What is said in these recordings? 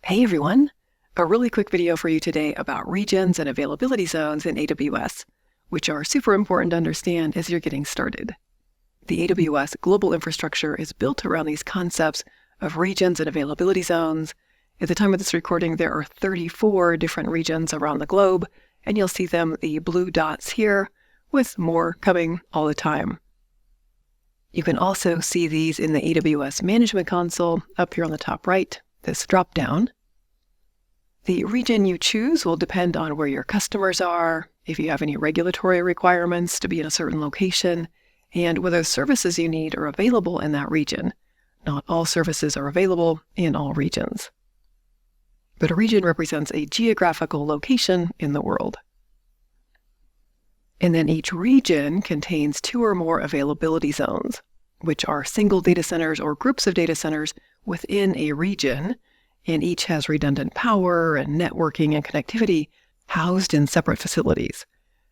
Hey everyone! A really quick video for you today about regions and availability zones in AWS, which are super important to understand as you're getting started. The AWS global infrastructure is built around these concepts of regions and availability zones. At the time of this recording, there are 34 different regions around the globe, and you'll see them, the blue dots here, with more coming all the time. You can also see these in the AWS Management Console up here on the top right, this drop-down. The region you choose will depend on where your customers are, if you have any regulatory requirements to be in a certain location, and whether services you need are available in that region. Not all services are available in all regions. But a region represents a geographical location in the world. And then each region contains 2 or more availability zones, which are single data centers or groups of data centers within a region, and each has redundant power and networking and connectivity housed in separate facilities.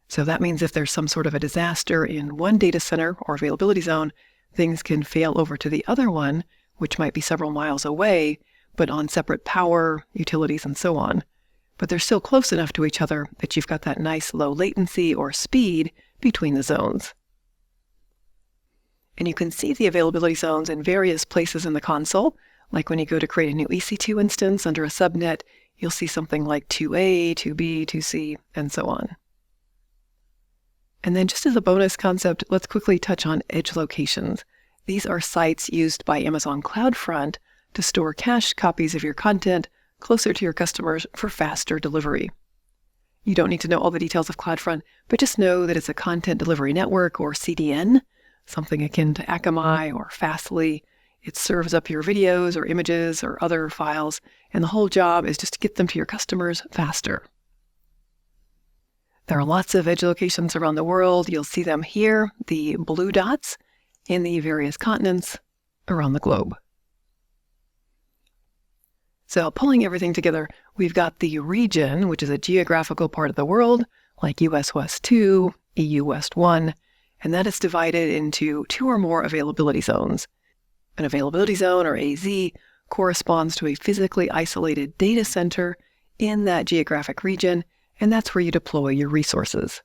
So that means if there's some sort of a disaster in one data center or availability zone, things can fail over to the other one, which might be several miles away, but on separate power, utilities, and so on. But they're still close enough to each other that you've got that nice low latency or speed between the zones. And you can see the availability zones in various places in the console. Like when you go to create a new EC2 instance under a subnet, you'll see something like 2A, 2B, 2C, and so on. And then just as a bonus concept, let's quickly touch on edge locations. These are sites used by Amazon CloudFront to store cached copies of your content closer to your customers for faster delivery. You don't need to know all the details of CloudFront, but just know that it's a content delivery network, or CDN, something akin to Akamai or Fastly. It serves up your videos or images or other files, and the whole job is just to get them to your customers faster. There are lots of edge locations around the world. You'll see them here, the blue dots, in the various continents around the globe. So pulling everything together, we've got the region, which is a geographical part of the world, like US West 2, EU West 1, and that is divided into 2 or more availability zones. An availability zone, or AZ, corresponds to a physically isolated data center in that geographic region, and that's where you deploy your resources.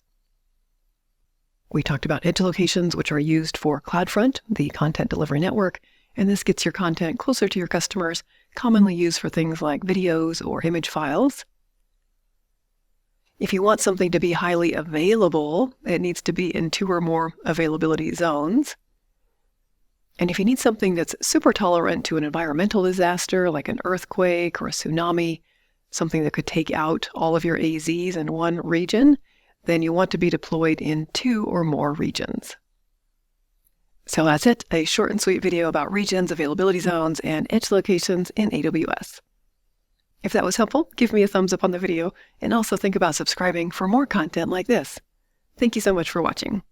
We talked about edge locations, which are used for CloudFront, the content delivery network, and this gets your content closer to your customers, commonly used for things like videos or image files. If you want something to be highly available, it needs to be in 2 or more availability zones. And if you need something that's super tolerant to an environmental disaster, like an earthquake or a tsunami, something that could take out all of your AZs in one region, then you want to be deployed in 2 or more regions. So that's it, a short and sweet video about regions, availability zones, and edge locations in AWS. If that was helpful, give me a thumbs up on the video, and also think about subscribing for more content like this. Thank you so much for watching.